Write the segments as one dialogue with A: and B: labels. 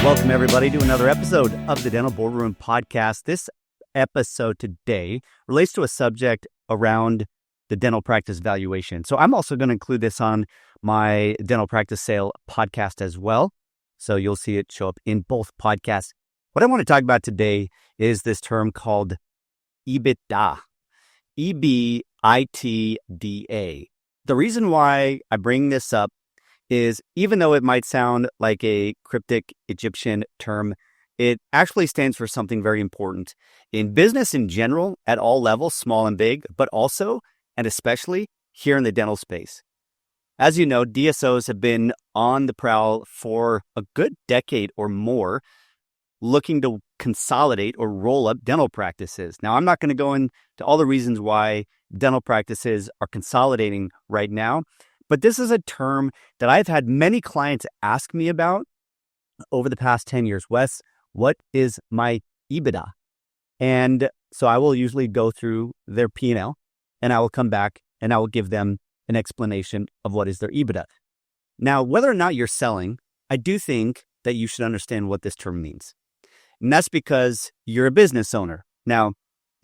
A: Welcome, everybody, to another episode of the Dental Boardroom Podcast. This episode today relates to a subject around the dental practice valuation. So I'm also going to include this on my dental practice sale podcast as well. So you'll see it show up in both podcasts. What I want to talk about today is this term called EBITDA, EBITDA. The reason why I bring this up is even though it might sound like a cryptic Egyptian term, it actually stands for something very important in business in general, at all levels, small and big, but also and especially here in the dental space. As you know, DSOs have been on the prowl for a good decade or more, looking to consolidate or roll up dental practices. Now, I'm not going to go into all the reasons why dental practices are consolidating right now, but this is a term that I've had many clients ask me about over the past 10 years. Wes, what is my EBITDA? And so I will usually go through their P&L and I will come back and I will give them an explanation of what is their EBITDA. Now, whether or not you're selling, I do think that you should understand what this term means. And that's because you're a business owner. Now,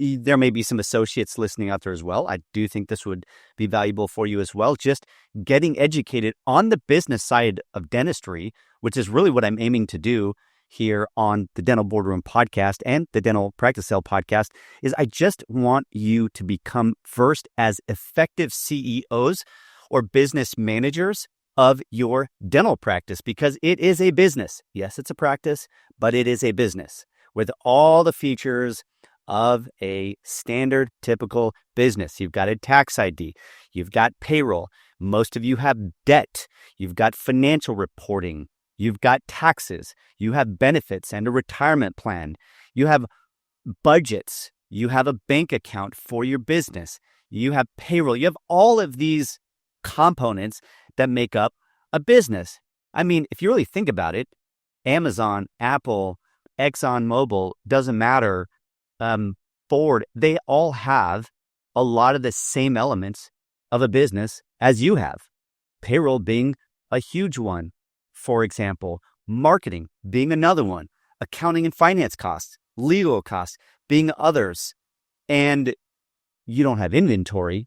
A: there may be some associates listening out there as well. I do think this would be valuable for you as well. Just getting educated on the business side of dentistry, which is really what I'm aiming to do here on the Dental Boardroom Podcast and the Dental Practice Sale Podcast, is I just want you to become first as effective CEOs or business managers of your dental practice, because it is a business. Yes, it's a practice, but it is a business with all the features of a standard, typical business. You've got a tax ID. You've got payroll. Most of you have debt. You've got financial reporting. You've got taxes. You have benefits and a retirement plan. You have budgets. You have a bank account for your business. You have payroll. You have all of these components that make up a business. I mean, if you really think about it, Amazon, Apple, ExxonMobil, doesn't matter, Ford, they all have a lot of the same elements of a business as you have. Payroll being a huge one, for example, marketing being another one, accounting and finance costs, legal costs being others, and you don't have inventory.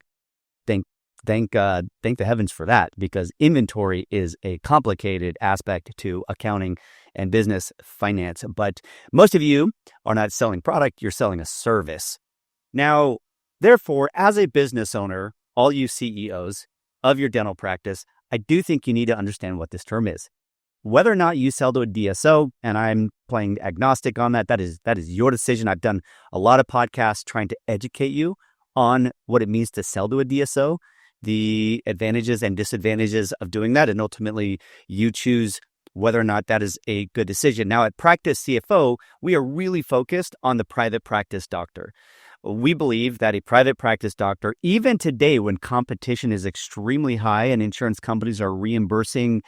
A: Thank the heavens for that, because inventory is a complicated aspect to accounting and business finance. But most of you are not selling product, you're selling a service. Now, therefore, as a business owner, all you CEOs of your dental practice, I do think you need to understand what this term is. Whether or not you sell to a DSO, and I'm playing agnostic on that, that is your decision. I've done a lot of podcasts trying to educate you on what it means to sell to a DSO, the advantages and disadvantages of doing that, and ultimately you choose whether or not that is a good decision. Now at PracticeCFO, we are really focused on the private practice doctor. We believe that a private practice doctor, even today when competition is extremely high and insurance companies are reimbursing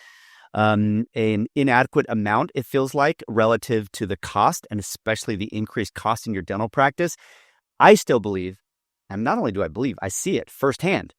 A: an inadequate amount, it feels like, relative to the cost, and especially the increased cost in your dental practice, I still believe, and not only do I believe, I see it firsthand,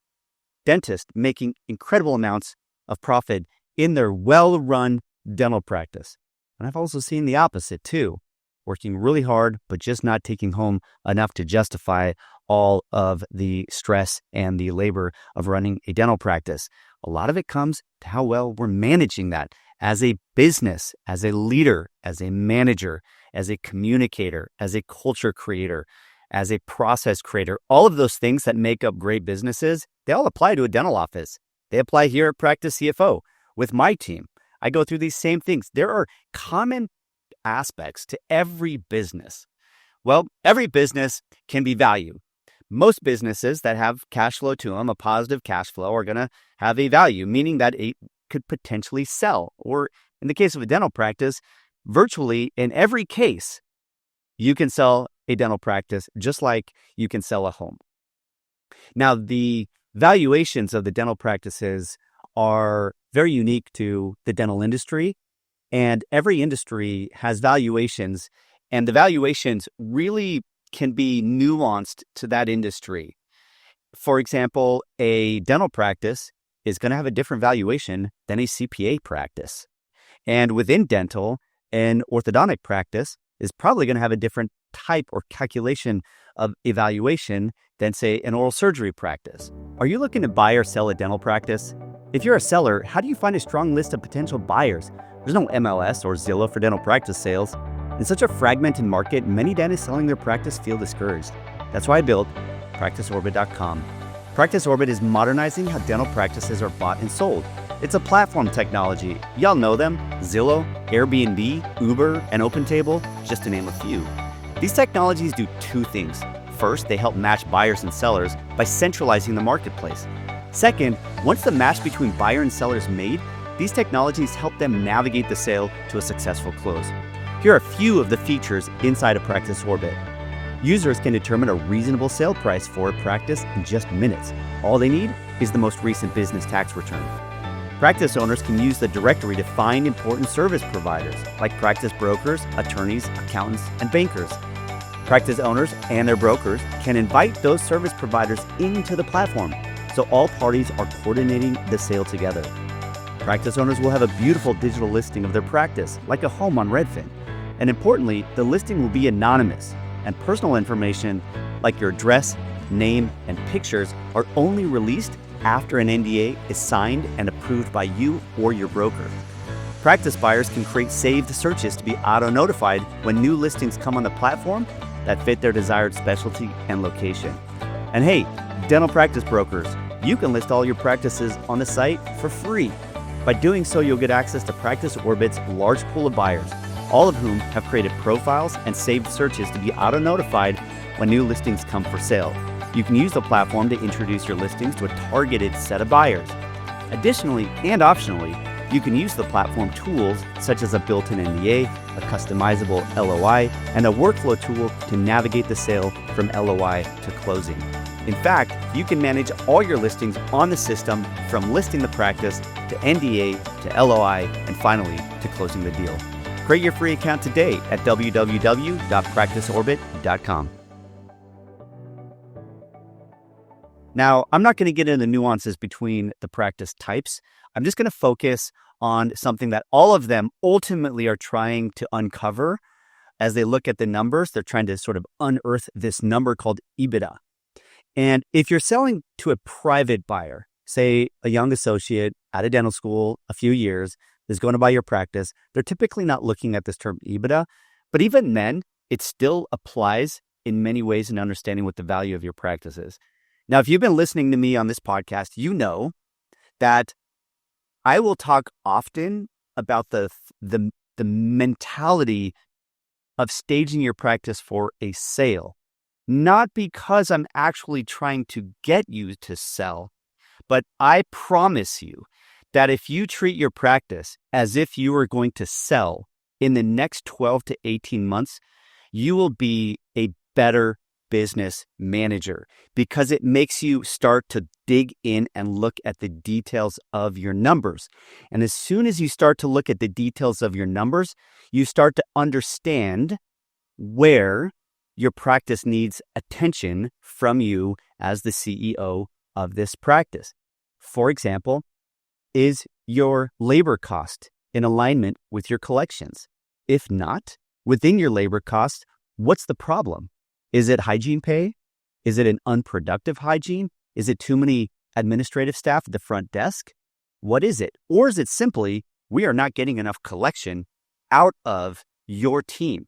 A: dentists making incredible amounts of profit in their well-run dental practice. And I've also seen the opposite too, working really hard, but just not taking home enough to justify all of the stress and the labor of running a dental practice. A lot of it comes to how well we're managing that as a business, as a leader, as a manager, as a communicator, as a culture creator, as a process creator. All of those things that make up great businesses, they all apply to a dental office. They apply here at PracticeCFO with my team. I go through these same things. There are common aspects to every business. Well, every business can be valued. Most businesses that have cash flow to them, a positive cash flow, are going to have a value, meaning that it could potentially sell. Or in the case of a dental practice, virtually in every case, you can sell a dental practice just like you can sell a home. Now, the valuations of the dental practices are very unique to the dental industry, and every industry has valuations, and the valuations really can be nuanced to that industry. For example, a dental practice is going to have a different valuation than a CPA practice. And within dental, An orthodontic practice is probably going to have a different type or calculation of evaluation than, say, an oral surgery practice. Are you looking to buy or sell a dental practice? If you're a seller, how do you find a strong list of potential buyers? There's no MLS or Zillow for dental practice sales. In such a fragmented market, many dentists selling their practice feel discouraged. That's why I built PracticeOrbit.com. PracticeOrbit is modernizing how dental practices are bought and sold. It's a platform technology. Y'all know them: Zillow, Airbnb, Uber, and OpenTable, just to name a few. These technologies do two things. First, they help match buyers and sellers by centralizing the marketplace. Second, once the match between buyer and seller is made, these technologies help them navigate the sale to a successful close. Here are a few of the features inside of PracticeOrbit. Users can determine a reasonable sale price for a practice in just minutes. All they need is the most recent business tax return. Practice owners can use the directory to find important service providers like practice brokers, attorneys, accountants, and bankers. Practice owners and their brokers can invite those service providers into the platform, so all parties are coordinating the sale together. Practice owners will have a beautiful digital listing of their practice, like a home on Redfin. And importantly, the listing will be anonymous, and personal information like your address, name, and pictures are only released after an NDA is signed and approved by you or your broker. Practice buyers can create saved searches to be auto-notified when new listings come on the platform that fit their desired specialty and location. And hey, dental practice brokers, you can list all your practices on the site for free. By doing so, you'll get access to PracticeOrbit's large pool of buyers, all of whom have created profiles and saved searches to be auto-notified when new listings come for sale. You can use the platform to introduce your listings to a targeted set of buyers. Additionally, and optionally, you can use the platform tools such as a built-in NDA, a customizable LOI, and a workflow tool to navigate the sale from LOI to closing. In fact, you can manage all your listings on the system from listing the practice to NDA to LOI and finally to closing the deal. Create your free account today at www.practiceorbit.com. Now, I'm not going to get into nuances between the practice types. I'm just going to focus on something that all of them ultimately are trying to uncover as they look at the numbers. They're trying to sort of unearth this number called EBITDA. And if you're selling to a private buyer, say a young associate out of dental school, a few years, is going to buy your practice, they're typically not looking at this term EBITDA. But even then, it still applies in many ways in understanding what the value of your practice is. Now, if you've been listening to me on this podcast, you know that I will talk often about the mentality of staging your practice for a sale, not because I'm actually trying to get you to sell, but I promise you that if you treat your practice as if you are going to sell in the next 12 to 18 months, you will be a better business manager because it makes you start to dig in and look at the details of your numbers. And as soon as you start to look at the details of your numbers, you start to understand where your practice needs attention from you as the CEO of this practice. For example, is your labor cost in alignment with your collections? If not, within your labor cost, what's the problem? Is it hygiene pay? Is it an unproductive hygiene? Is it too many administrative staff at the front desk? What is it? Or is it simply, we are not getting enough collection out of your team?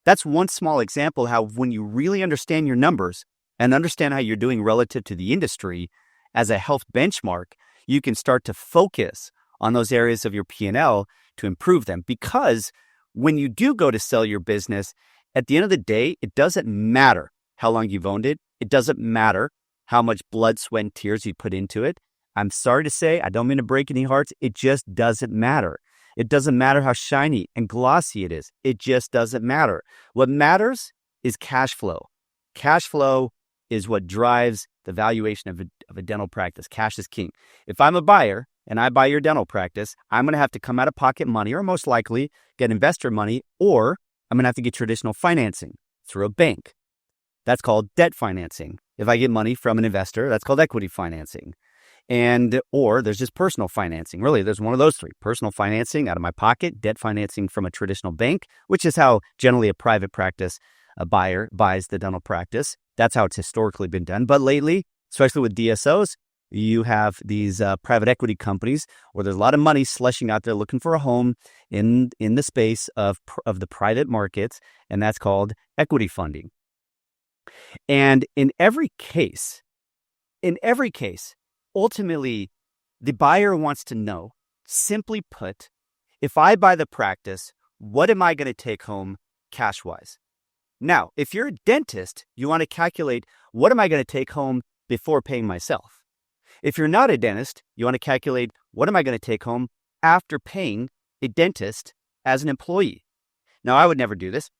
A: That's one small example how when you really understand your numbers and understand how you're doing relative to the industry as a health benchmark, you can start to focus on those areas of your P&L to improve them. Because when you do go to sell your business, at the end of the day, it doesn't matter how long you've owned it. It doesn't matter how much blood, sweat, and tears you put into it. I'm sorry to say, I don't mean to break any hearts. It just doesn't matter. It doesn't matter how shiny and glossy it is. It just doesn't matter. What matters is cash flow. Cash flow is what drives the valuation of a dental practice. Cash is king. If I'm a buyer and I buy your dental practice, I'm going to have to come out of pocket money or most likely get investor money, or I'm going to have to get traditional financing through a bank. That's called debt financing. If I get money from an investor, that's called equity financing. or there's just personal financing. Really, there's one of those three: personal financing out of my pocket, debt financing from a traditional bank, which is how generally a private practice a buyer buys the dental practice. That's how it's historically been done. But lately, especially with DSOs, you have these private equity companies where there's a lot of money slushing out there looking for a home in the space of the private markets, and that's called equity funding. And in every case, ultimately, the buyer wants to know, simply put, if I buy the practice, what am I going to take home cash-wise? Now, if you're a dentist, you want to calculate, what am I going to take home before paying myself? If you're not a dentist, you want to calculate, what am I going to take home after paying a dentist as an employee? Now, I would never do this,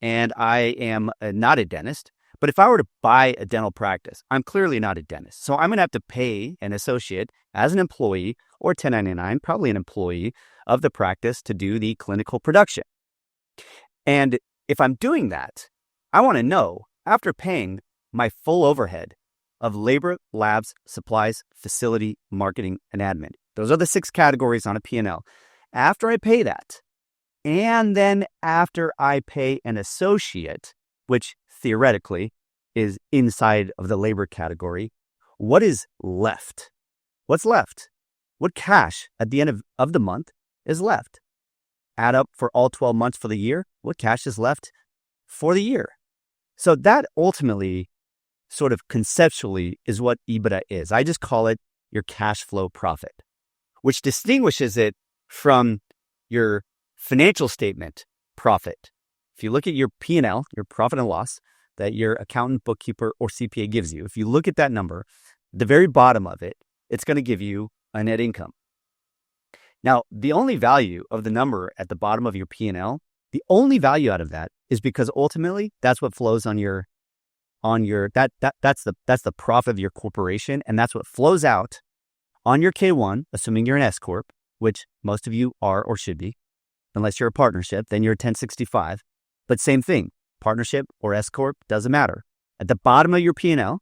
A: and I am not a dentist. But if I were to buy a dental practice, I'm clearly not a dentist. So I'm going to have to pay an associate as an employee or 1099, probably an employee of the practice, to do the clinical production. And if I'm doing that, I want to know, after paying my full overhead of labor, labs, supplies, facility, marketing, and admin. Those are the 6 categories on a P&L. After I pay that, and then after I pay an associate, which theoretically is inside of the labor category, what is left? What's left? What cash at the end of the month is left? Add up for all 12 months for the year, what cash is left for the year? So that ultimately, sort of conceptually, is what EBITDA is. I just call it your cash flow profit, which distinguishes it from your financial statement profit. If you look at your P&L, your profit and loss, that your accountant, bookkeeper, or CPA gives you, if you look at that number, the very bottom of it, it's going to give you a net income. Now, the only value of the number at the bottom of your P&L, the only value out of that is because ultimately that's what flows on your that's the profit of your corporation, and that's what flows out on your K1, assuming you're an S corp, which most of you are or should be. Unless you're a partnership, then you're a 1065. But same thing, partnership or S corp, doesn't matter. At the bottom of your P&L,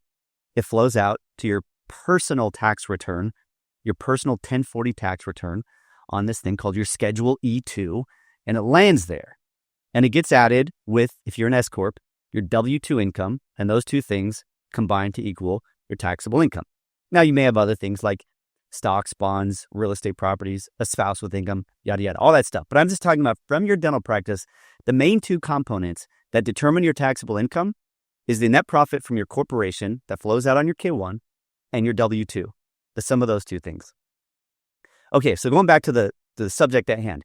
A: it flows out to your personal tax return, your personal 1040 tax return on this thing called your Schedule E2, and it lands there. And it gets added with, if you're an S corp, your W2 income, and those two things combine to equal your taxable income. Now, you may have other things like stocks, bonds, real estate properties, a spouse with income, yada, yada, all that stuff. But I'm just talking about from your dental practice, the main two components that determine your taxable income is the net profit from your corporation that flows out on your K1 and your W2, the sum of those two things. Okay, so going back to the subject at hand.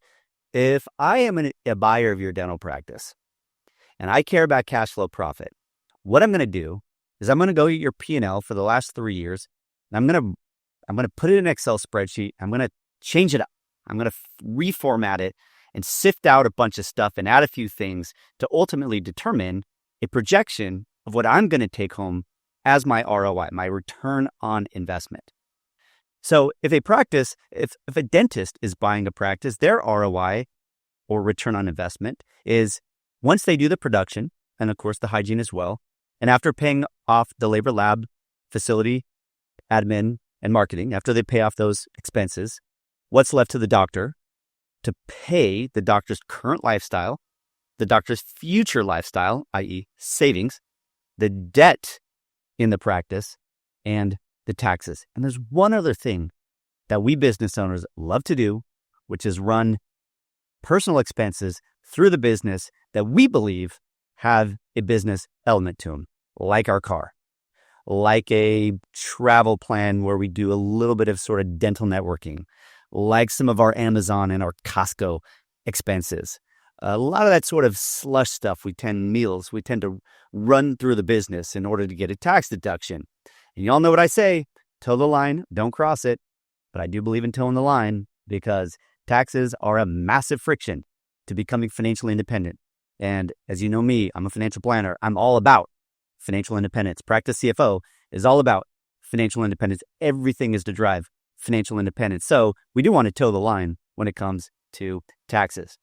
A: If I am a buyer of your dental practice and I care about cash flow profit, what I'm going to do is I'm going to go at your P&L for the last 3 years, and I'm going to put it in an Excel spreadsheet. I'm going to change it up. I'm going to reformat it and sift out a bunch of stuff and add a few things to ultimately determine a projection of what I'm going to take home as my ROI, my return on investment. So if a dentist is buying a practice, their ROI or return on investment is once they do the production, and of course the hygiene as well, and after paying off the labor, lab, facility, admin, and marketing, after they pay off those expenses, what's left to the doctor to pay the doctor's current lifestyle, the doctor's future lifestyle, i.e. savings, the debt in the practice, and the taxes. And there's one other thing that we business owners love to do, which is run personal expenses through the business that we believe have a business element to them, like our car, like a travel plan where we do a little bit of sort of dental networking, like some of our Amazon and our Costco expenses. A lot of that sort of slush stuff, we tend to run through the business in order to get a tax deduction. And y'all know what I say, toe the line, don't cross it. But I do believe in toeing the line because taxes are a massive friction to becoming financially independent. And as you know me, I'm a financial planner. I'm all about financial independence. PracticeCFO is all about financial independence. Everything is to drive financial independence. So we do want to toe the line when it comes to taxes.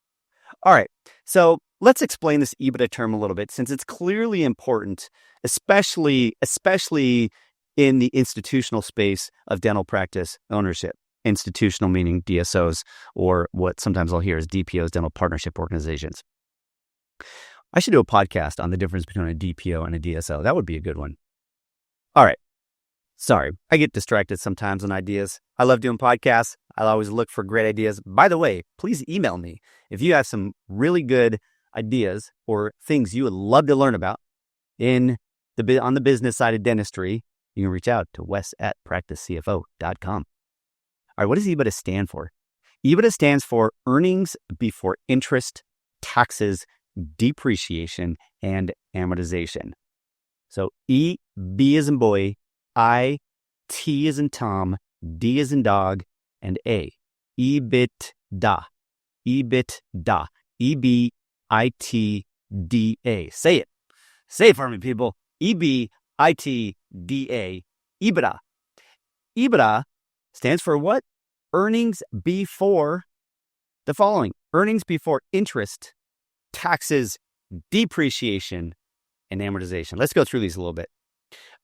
A: All right, so let's explain this EBITDA term a little bit since it's clearly important, especially in the institutional space of dental practice ownership. Institutional meaning DSOs, or what sometimes I'll hear is DPOs, dental partnership organizations. I should do a podcast on the difference between a DPO and a DSO. That would be a good one. All right. Sorry, I get distracted sometimes on ideas. I love doing podcasts. I'll always look for great ideas. By the way, please email me if you have some really good ideas or things you would love to learn about on the business side of dentistry. You can reach out to Wes at PracticeCFO.com. All right, what does EBITDA stand for? EBITDA stands for earnings before interest, taxes, depreciation, and amortization. So E, B as in boy, I, T as in Tom, D as in dog, and A. EBITDA. EBITDA. EBITDA. Say it. Say it for me, people. EBITDA. EBITDA. EBITDA stands for what? Earnings before the following. Earnings before interest, taxes, depreciation, and amortization. Let's go through these a little bit.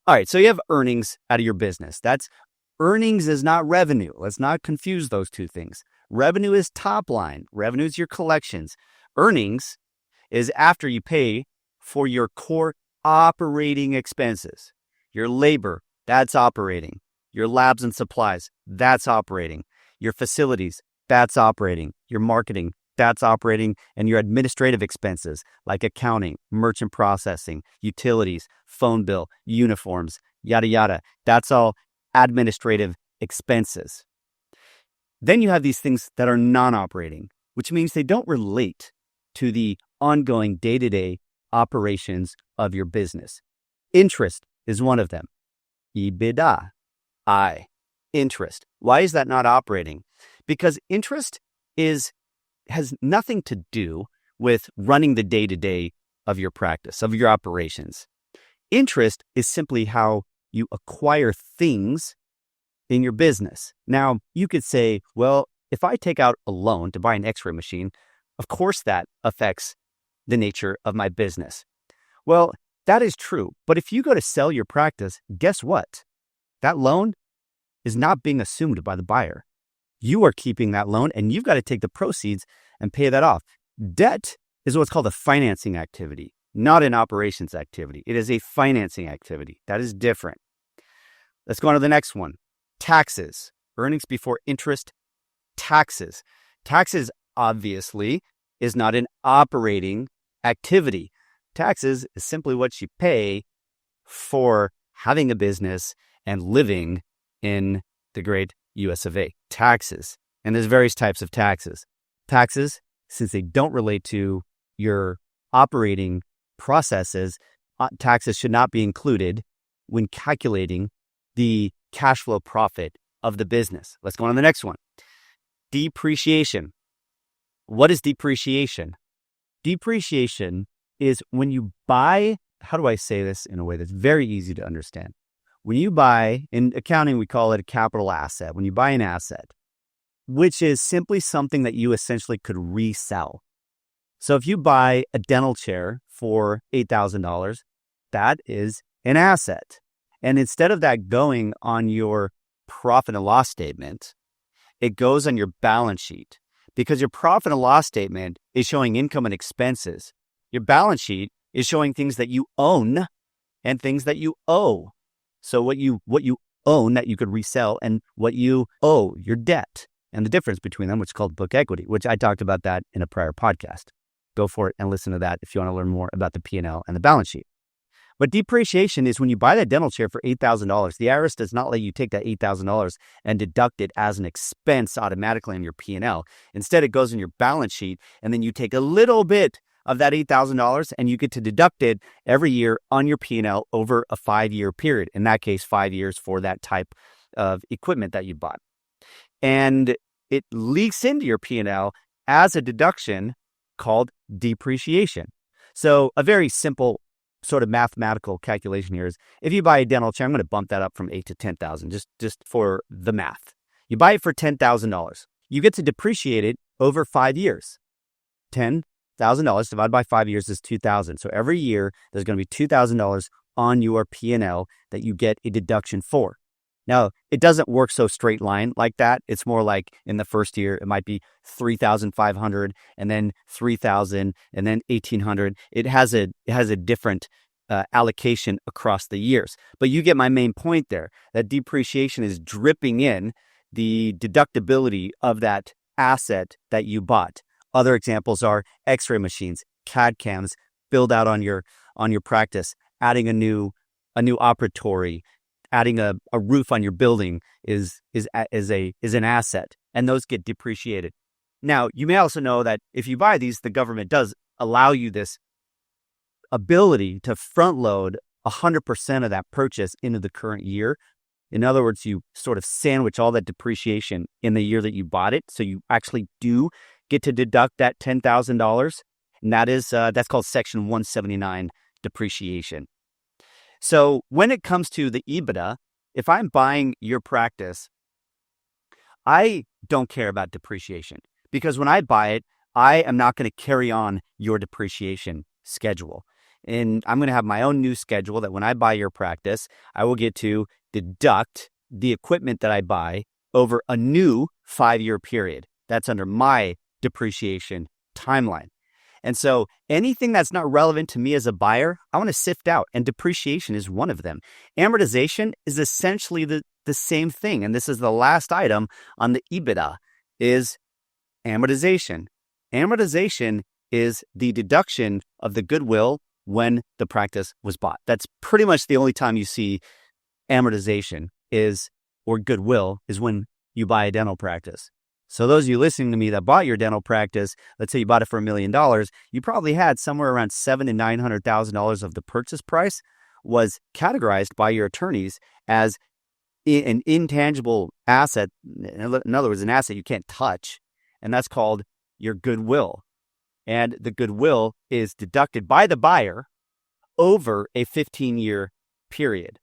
A: All right, so you have earnings out of your business. Earnings is not revenue. Let's not confuse those two things. Revenue is top line. Revenue is your collections. Earnings is after you pay for your core operating expenses. Your labor, that's operating. Your labs and supplies, that's operating. Your facilities, that's operating. Your marketing, that's operating. And your administrative expenses like accounting, merchant processing, utilities, phone bill, uniforms, yada, yada. That's all administrative expenses. Then you have these things that are non-operating, which means they don't relate to the ongoing day-to-day operations of your business. Interest is one of them. EBITDA. Interest. Why is that not operating? Because interest has nothing to do with running the day-to-day of your practice, of your operations. Interest is simply how you acquire things in your business. Now, you could say, well, if I take out a loan to buy an x-ray machine, of course that affects the nature of my business. Well, that is true. But if you go to sell your practice, guess what? That loan is not being assumed by the buyer. You are keeping that loan and you've got to take the proceeds and pay that off. Debt is what's called a financing activity, not an operations activity. It is a financing activity. That is different. Let's go on to the next one. Taxes. Earnings before interest, taxes. Taxes, obviously, is not an operating activity. Taxes is simply what you pay for having a business and living in the great US of A. Taxes. And there's various types of taxes. Taxes, since they don't relate to your operating processes, taxes should not be included when calculating the cash flow profit of the business. Let's go on to the next one. Depreciation. What is depreciation? Depreciation is when you buy, how do I say this in a way that's very easy to understand? When you buy, in accounting, we call it a capital asset. When you buy an asset, which is simply something that you essentially could resell. So if you buy a dental chair for $8,000, that is an asset. And instead of that going on your profit and loss statement, it goes on your balance sheet because your profit and loss statement is showing income and expenses. Your balance sheet is showing things that you own and things that you owe. So what you own that you could resell and what you owe, your debt, and the difference between them, which is called book equity, which I talked about that in a prior podcast. Go for it and listen to that if you want to learn more about the P&L and the balance sheet. But depreciation is when you buy that dental chair for $8,000, the IRS does not let you take that $8,000 and deduct it as an expense automatically on your P&L. Instead, it goes in your balance sheet, and then you take a little bit of that $8,000 and you get to deduct it every year on your P&L over a 5-year period. In that case, 5 years for that type of equipment that you bought. And it leaks into your P&L as a deduction called depreciation. So a very simple sort of mathematical calculation here is if you buy a dental chair, I'm going to bump that up from 8 to 10,000 just for the math. You buy it for $10,000. You get to depreciate it over 5 years. $10,000 divided by 5 years is $2,000. So every year there's going to be $2,000 on your P&L that you get a deduction for. Now, it doesn't work so straight line like that. It's more like in the first year, it might be $3,500 and then $3,000 and then $1,800. It has a different allocation across the years. But you get my main point there, that depreciation is dripping in the deductibility of that asset that you bought. Other examples are X-ray machines, CAD CAMs, build out on your practice, adding a new operatory, adding a roof on your building is an asset, and those get depreciated. Now, you may also know that if you buy these, the government does allow you this ability to front load 100% of that purchase into the current year. In other words, you sort of sandwich all that depreciation in the year that you bought it, so you actually do get to deduct that $10,000, and that's called Section 179 depreciation. So when it comes to the EBITDA, if I'm buying your practice, I don't care about depreciation, because when I buy it, I am not going to carry on your depreciation schedule. And I'm going to have my own new schedule that when I buy your practice, I will get to deduct the equipment that I buy over a new 5-year period. That's under my depreciation timeline. And so anything that's not relevant to me as a buyer, I want to sift out, and depreciation is one of them. Amortization is essentially the same thing, and this is the last item on the EBITDA, is amortization. Amortization is the deduction of the goodwill when the practice was bought. That's pretty much the only time you see amortization or goodwill is when you buy a dental practice. So those of you listening to me that bought your dental practice, let's say you bought it for $1 million, you probably had somewhere around $700,000 to $900,000 of the purchase price was categorized by your attorneys as an intangible asset. In other words, an asset you can't touch, and that's called your goodwill. And the goodwill is deducted by the buyer over a 15-year period.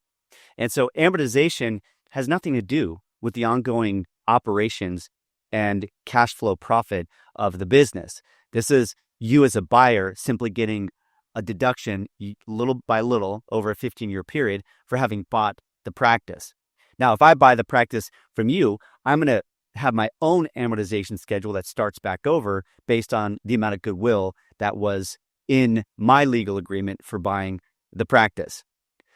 A: And so amortization has nothing to do with the ongoing operations and cash flow profit of the business. This is you as a buyer simply getting a deduction little by little over a 15-year period for having bought the practice. Now, if I buy the practice from you, I'm going to have my own amortization schedule that starts back over based on the amount of goodwill that was in my legal agreement for buying the practice.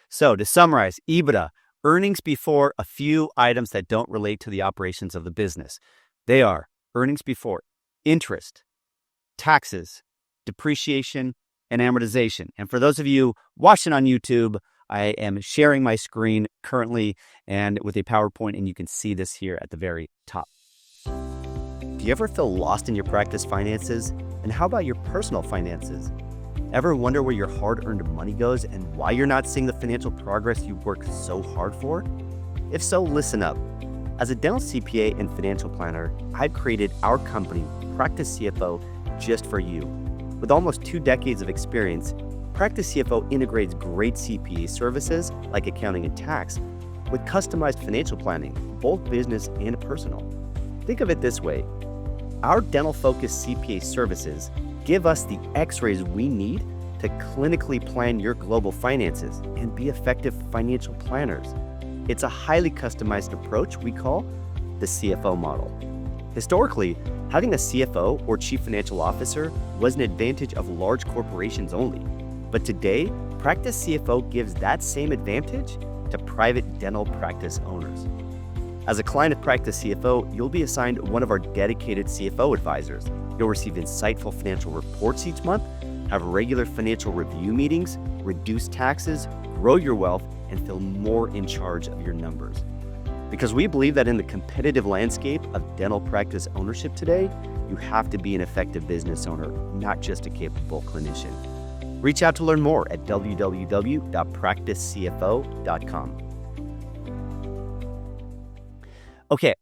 A: So to summarize, EBITDA, earnings before a few items that don't relate to the operations of the business. They are earnings before interest, taxes, depreciation, and amortization. And for those of you watching on YouTube, I am sharing my screen currently and with a PowerPoint, and you can see this here at the very top. Do you ever feel lost in your practice finances? And how about your personal finances? Ever wonder where your hard-earned money goes and why you're not seeing the financial progress you worked so hard for? If so, listen up. As a dental CPA and financial planner, I've created our company, PracticeCFO, just for you. With almost 2 decades of experience, PracticeCFO integrates great CPA services like accounting and tax with customized financial planning, both business and personal. Think of it this way. Our dental-focused CPA services give us the X-rays we need to clinically plan your global finances and be effective financial planners. It's a highly customized approach we call the CFO model. Historically, having a CFO or Chief Financial Officer was an advantage of large corporations only. But today, PracticeCFO gives that same advantage to private dental practice owners. As a client of PracticeCFO, you'll be assigned one of our dedicated CFO advisors. You'll receive insightful financial reports each month, have regular financial review meetings, reduce taxes, grow your wealth, and feel more in charge of your numbers. Because we believe that in the competitive landscape of dental practice ownership today, you have to be an effective business owner, not just a capable clinician. Reach out to learn more at www.practicecfo.com. Okay,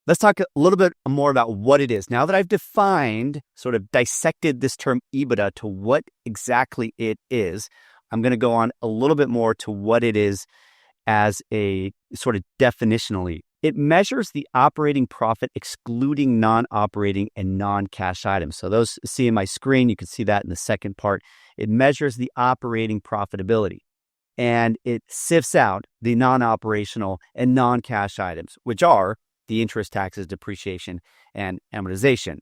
A: let's talk a little bit more about what it is. Now that I've defined, sort of dissected this term EBITDA to what exactly it is, I'm going to go on a little bit more to what it is as a sort of definitionally. It measures the operating profit excluding non-operating and non-cash items. So those see in my screen, you can see that in the second part. It measures the operating profitability. and it sifts out the non-operational and non-cash items, which are the interest, taxes, depreciation, and amortization.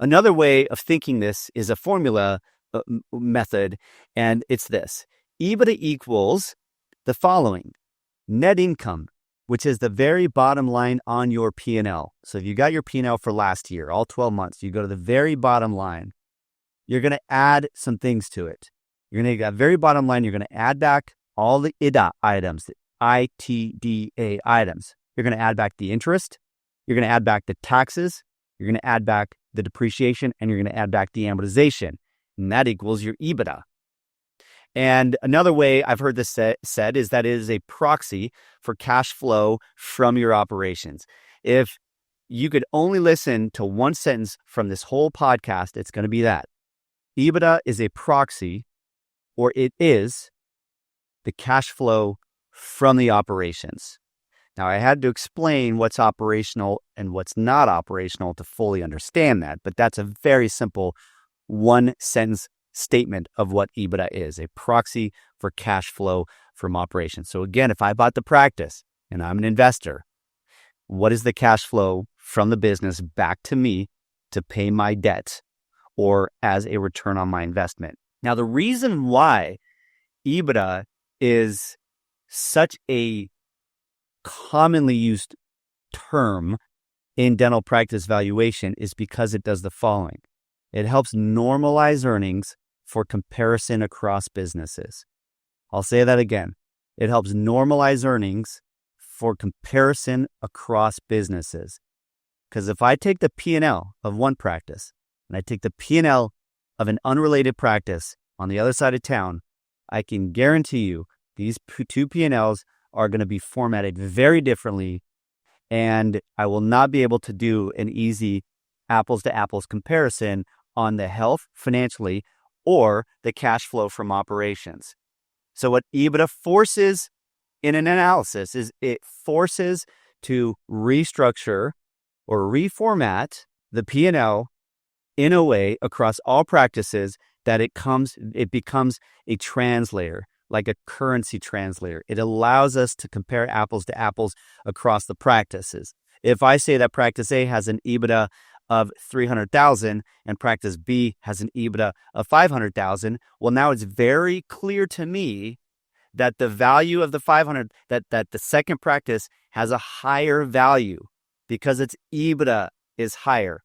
A: Another way of thinking this is a formula method, and it's this. EBITDA equals the following: net income, which is the very bottom line on your P&L. So if you got your P&L for last year, all 12 months, you go to the very bottom line, you're going to add some things to it. You're going to get very bottom line, you're going to add back all the IDA items, the ITDA items. You're going to add back the interest, you're going to add back the taxes, you're going to add back the depreciation, and you're going to add back the amortization. And that equals your EBITDA. And another way I've heard this said is that it is a proxy for cash flow from your operations. If you could only listen to one sentence from this whole podcast, it's going to be that. EBITDA is a proxy, or it is the cash flow from the operations. Now, I had to explain what's operational and what's not operational to fully understand that, but that's a very simple one-sentence statement of what EBITDA is, a proxy for cash flow from operations. So again, if I bought the practice and I'm an investor, what is the cash flow from the business back to me to pay my debt or as a return on my investment? Now, the reason why EBITDA is such a commonly used term in dental practice valuation is because it does the following. It helps normalize earnings for comparison across businesses. I'll say that again. It helps normalize earnings for comparison across businesses. Because if I take the P&L of one practice and I take the P&L of an unrelated practice on the other side of town, I can guarantee you these two P&Ls are going to be formatted very differently, and I will not be able to do an easy apples to apples comparison on the health financially or the cash flow from operations. So what EBITDA forces in an analysis is it forces to restructure or reformat the P&L in a way across all practices that it becomes a translator, like a currency translator. It allows us to compare apples to apples across the practices. If I say that practice A has an EBITDA of $300,000 and practice B has an EBITDA of $500,000, well, now it's very clear to me that the value of the 500, that the second practice has a higher value because its EBITDA is higher.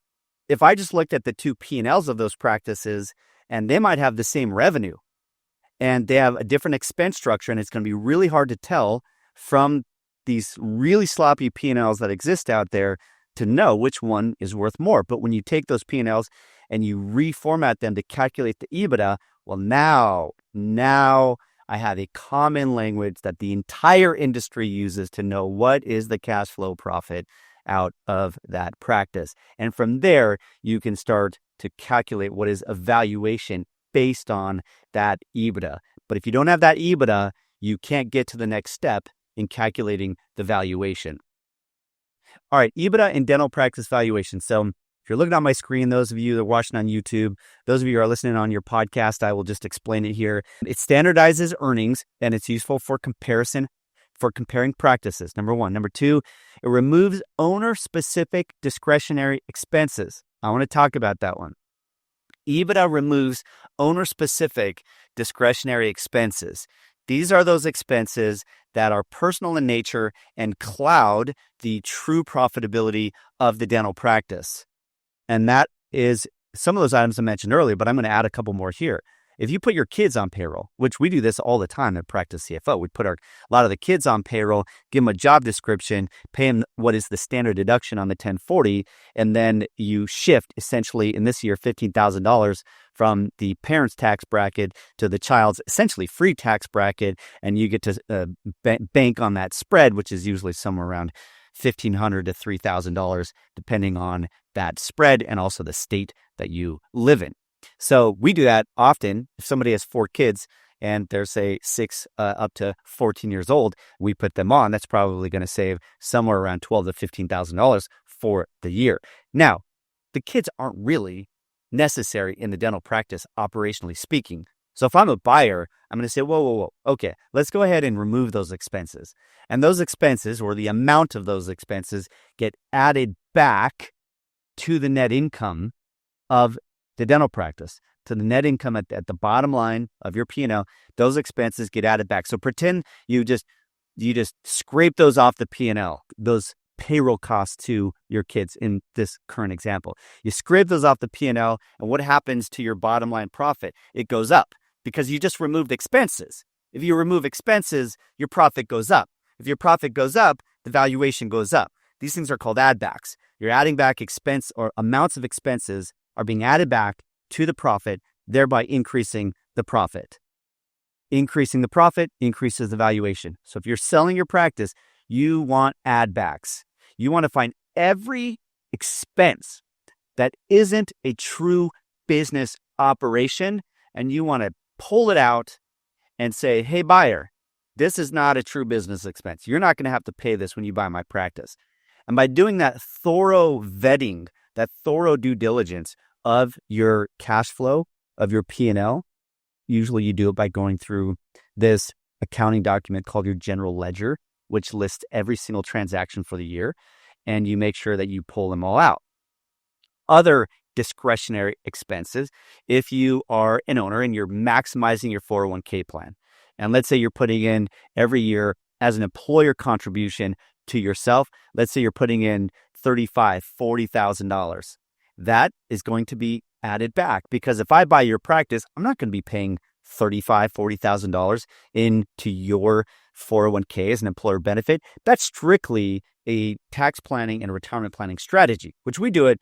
A: If I just looked at the two P&Ls of those practices, and they might have the same revenue, and they have a different expense structure, and it's going to be really hard to tell from these really sloppy P&Ls that exist out there to know which one is worth more. But when you take those P&Ls and you reformat them to calculate the EBITDA, well, now I have a common language that the entire industry uses to know what is the cash flow profit out of that practice. And from there, you can start to calculate what is a valuation based on that EBITDA. But if you don't have that EBITDA, you can't get to the next step in calculating the valuation. All right, EBITDA and dental practice valuation. So if you're looking on my screen, those of you that are watching on YouTube, those of you who are listening on your podcast, I will just explain it here. It standardizes earnings, and it's useful for comparison, for comparing practices, number one. Number two, it removes owner-specific discretionary expenses. I want to talk about that one. EBITDA removes owner-specific discretionary expenses. These are those expenses that are personal in nature and cloud the true profitability of the dental practice. And that is some of those items I mentioned earlier, but I'm going to add a couple more here. If you put your kids on payroll, which we do this all the time at PracticeCFO, we put a lot of the kids on payroll, give them a job description, pay them what is the standard deduction on the 1040, and then you shift essentially in this year $15,000 from the parent's tax bracket to the child's essentially free tax bracket, and you get to bank on that spread, which is usually somewhere around $1,500 to $3,000, depending on that spread and also the state that you live in. So we do that often. If somebody has 4 kids and they're, say, 6 up to 14 years old, we put them on. That's probably going to save somewhere around $12,000 to $15,000 for the year. Now, the kids aren't really necessary in the dental practice, operationally speaking. So if I'm a buyer, I'm going to say, whoa. Okay, let's go ahead and remove those expenses. And those expenses, or the amount of those expenses, get added back to the net income of the dental practice, to the net income at the bottom line of your P&L. Those expenses get added back. So pretend you just scrape those off the P&L, those payroll costs to your kids in this current example. You scrape those off the P&L, and what happens to your bottom line profit? It goes up because you just removed expenses. If you remove expenses, your profit goes up. If your profit goes up, the valuation goes up. These things are called add backs. You're adding back expense, or amounts of expenses are being added back to the profit, thereby increasing the profit. Increasing the profit increases the valuation. So if you're selling your practice, you want add backs. You want to find every expense that isn't a true business operation, and you want to pull it out and say, hey, buyer, this is not a true business expense. You're not going to have to pay this when you buy my practice. And by doing that thorough vetting, that thorough due diligence of your cash flow, of your P&L, usually you do it by going through this accounting document called your general ledger, which lists every single transaction for the year, and you make sure that you pull them all out. Other discretionary expenses, if you are an owner and you're maximizing your 401k plan, and let's say you're putting in every year as an employer contribution to yourself, let's say you're putting in $35,000, $40,000, that is going to be added back, because if I buy your practice, I'm not going to be paying $35,000, $40,000 into your 401k as an employer benefit. That's strictly a tax planning and retirement planning strategy, which we do it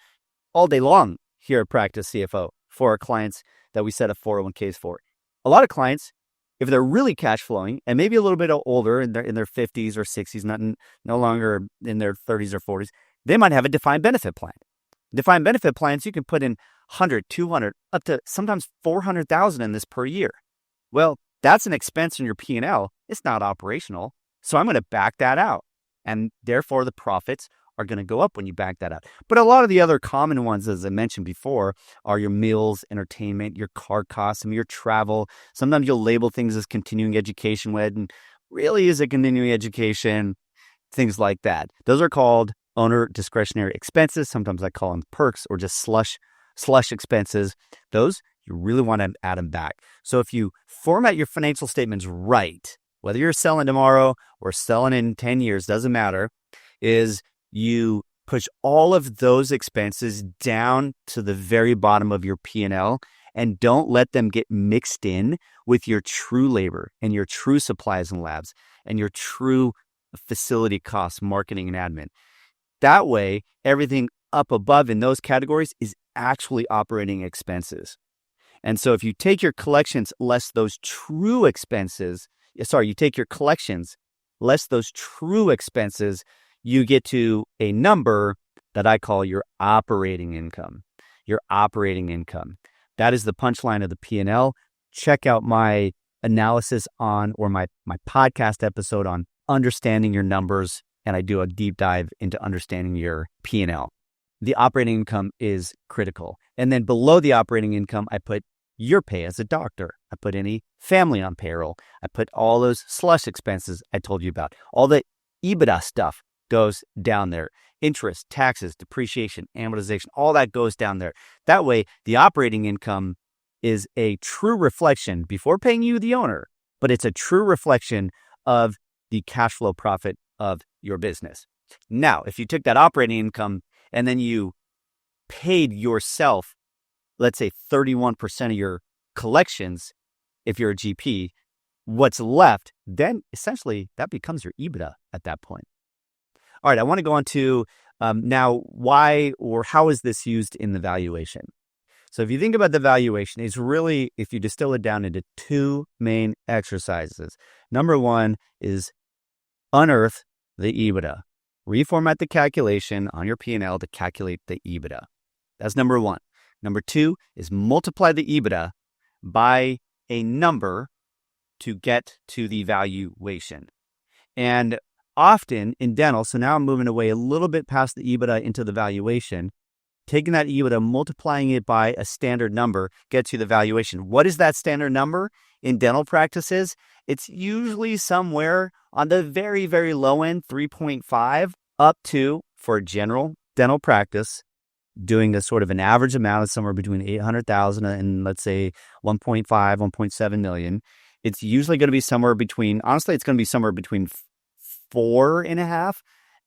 A: all day long here at PracticeCFO for our clients that we set up 401ks for. A lot of clients, if they're really cash flowing and maybe a little bit older, in their 50s or 60s, no longer in their 30s or 40s, they might have a defined benefit plan. Defined benefit plans, you can put in 100, 200, up to sometimes 400,000 in this per year. Well, that's an expense in your P&L. It's not operational. So I'm going to back that out. And therefore, the profits are going to go up when you back that out. But a lot of the other common ones, as I mentioned before, are your meals, entertainment, your car costs, and your travel. Sometimes you'll label things as continuing education, when really is it continuing education? Things like that. Those are called owner discretionary expenses. Sometimes I call them perks or just slush expenses. Those, you really want to add them back. So if you format your financial statements right, whether you're selling tomorrow or selling in 10 years, doesn't matter, is you push all of those expenses down to the very bottom of your P&L and don't let them get mixed in with your true labor and your true supplies and labs and your true facility costs, marketing and admin. That way, everything up above in those categories is actually operating expenses. And so if you take your collections less those true expenses, you take your collections less those true expenses, you get to a number that I call your operating income. Your operating income. That is the punchline of the P&L. Check out my analysis on, or my podcast episode on understanding your numbers, and I do a deep dive into understanding your P&L. The operating income is critical. And then below the operating income, I put your pay as a doctor. I put any family on payroll. I put all those slush expenses I told you about. All the EBITDA stuff goes down there. Interest, taxes, depreciation, amortization, all that goes down there. That way, the operating income is a true reflection, before paying you, the owner, but it's a true reflection of the cash flow profit of your business. Now, if you took that operating income and then you paid yourself, let's say 31% of your collections, if you're a GP, what's left, then essentially that becomes your EBITDA at that point. All right, I want to go on to now why or how is this used in the valuation? So if you think about the valuation, it's really, if you distill it down into two main exercises. Number one is unearth the EBITDA. Reformat the calculation on your P&L to calculate the EBITDA. That's number one. Number two is multiply the EBITDA by a number to get to the valuation. And often in dental, so now I'm moving away a little bit past the EBITDA into the valuation. taking that EBITDA, multiplying it by a standard number gets you the valuation. What is that standard number in dental practices? It's usually somewhere on the very, very low end, 3.5, up to, for a general dental practice, doing this sort of an average amount of somewhere between 800,000 and let's say 1.5, 1.7 million. It's usually going to be somewhere between, honestly, it's going to be somewhere between 4.5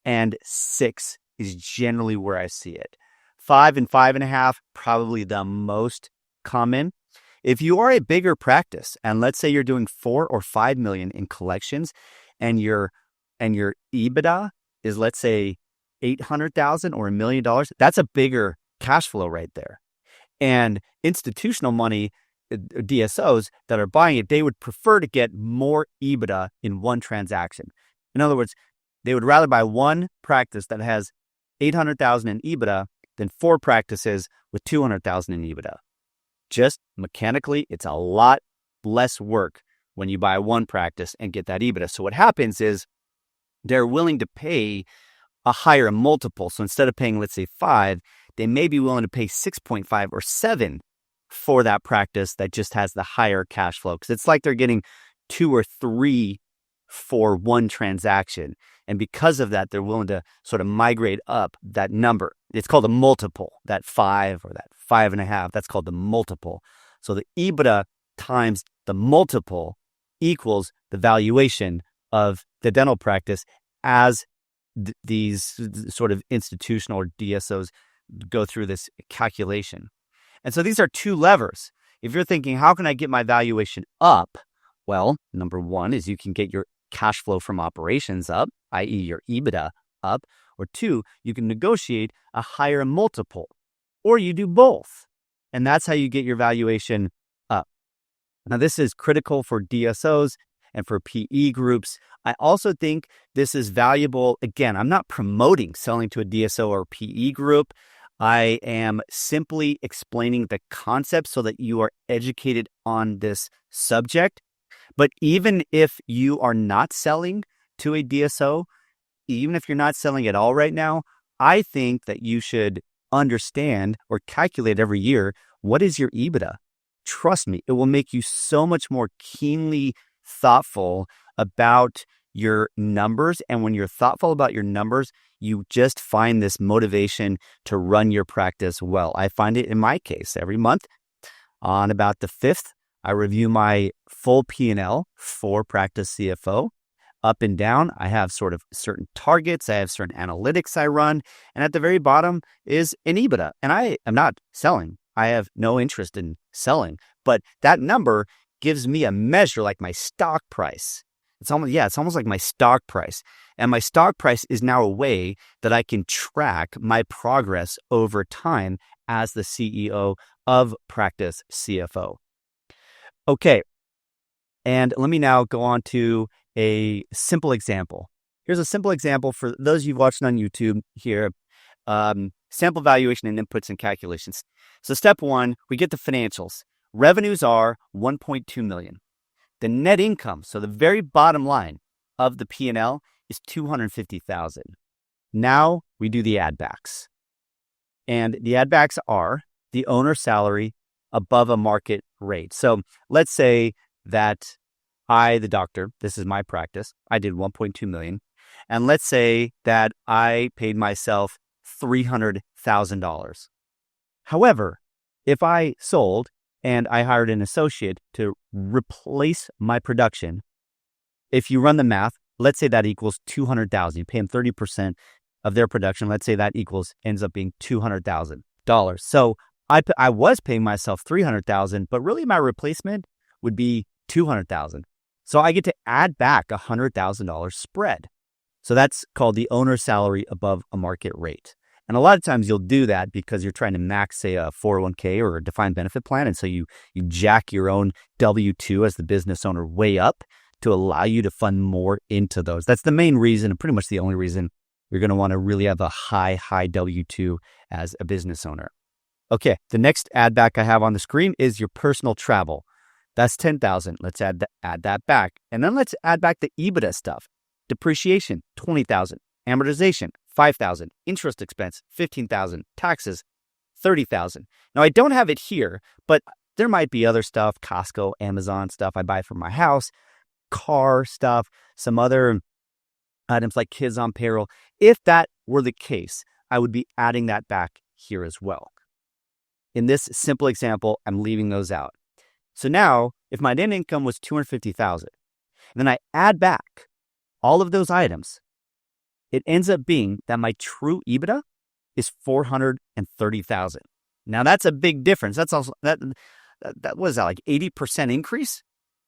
A: and 6 is generally where I see it. 5 and 5.5, probably the most common. If you are a bigger practice, and let's say you're doing 4 or 5 million in collections, and your EBITDA is, let's say, 800,000 or $1 million, that's a bigger cash flow right there. And institutional money, DSOs that are buying it, they would prefer to get more EBITDA in one transaction. In other words, they would rather buy one practice that has 800,000 in EBITDA than 4 practices with 200,000 in EBITDA. Just mechanically, it's a lot less work when you buy one practice and get that EBITDA. So what happens is they're willing to pay a higher multiple. So instead of paying, let's say 5, they may be willing to pay 6.5 or 7 for that practice that just has the higher cash flow. Because it's like they're getting 2 or 3 for one transaction. And because of that, they're willing to sort of migrate up that number. It's called a multiple, that 5 or that 5.5. That's called the multiple. So the EBITDA times the multiple equals the valuation of the dental practice as these sort of institutional or DSOs go through this calculation. And so these are 2 levers. If you're thinking, how can I get my valuation up? Well, number 1 is you can get your cash flow from operations up, i.e. your EBITDA up, or 2, you can negotiate a higher multiple, or you do both. And that's how you get your valuation up. Now, this is critical for DSOs and for PE groups. I also think this is valuable. Again, I'm not promoting selling to a DSO or PE group. I am simply explaining the concept so that you are educated on this subject. But even if you are not selling to a DSO, even if you're not selling at all right now, I think that you should understand or calculate every year, what is your EBITDA? Trust me, it will make you so much more keenly thoughtful about your numbers. And when you're thoughtful about your numbers, you just find this motivation to run your practice well. I find it in my case every month on about the 5th, I review my full P&L for PracticeCFO. Up and down, I have sort of certain targets. I have certain analytics I run. And at the very bottom is an EBITDA. And I am not selling. I have no interest in selling. But that number gives me a measure like my stock price. It's almost like my stock price. And my stock price is now a way that I can track my progress over time as the CEO of PracticeCFO. Okay, and let me now go on to a simple example. Here's a simple example for those of you watching on YouTube here. Sample valuation and inputs and calculations. So step 1, we get the financials. Revenues are 1.2 million. The net income, so the very bottom line of the P&L is 250,000. Now we do the add backs. And the add backs are the owner's salary above a market rate. So let's say that I, the doctor, this is my practice, I did 1.2 million. And let's say that I paid myself $300,000. However, if I sold and I hired an associate to replace my production, if you run the math, let's say that equals 200,000. You pay them 30% of their production. Let's say that ends up being $200,000. So I was paying myself $300,000, but really my replacement would be $200,000. So I get to add back $100,000 spread. So that's called the owner's salary above a market rate. And a lot of times you'll do that because you're trying to max, say, a 401k or a defined benefit plan. And so you jack your own W-2 as the business owner way up to allow you to fund more into those. That's the main reason, and pretty much the only reason you're going to want to really have a high W-2 as a business owner. Okay, the next add back I have on the screen is your personal travel. That's 10,000. Let's add that back. And then let's add back the EBITDA stuff. Depreciation, 20,000. Amortization, 5,000. Interest expense, 15,000. Taxes, $30,000. Now, I don't have it here, but there might be other stuff, Costco, Amazon stuff I buy for my house, car stuff, some other items like kids on payroll. If that were the case, I would be adding that back here as well. In this simple example, I'm leaving those out. So now, if my net income was $250,000, and then I add back all of those items, it ends up being that my true EBITDA is $430,000. Now that's a big difference. That's also that was that like 80% increase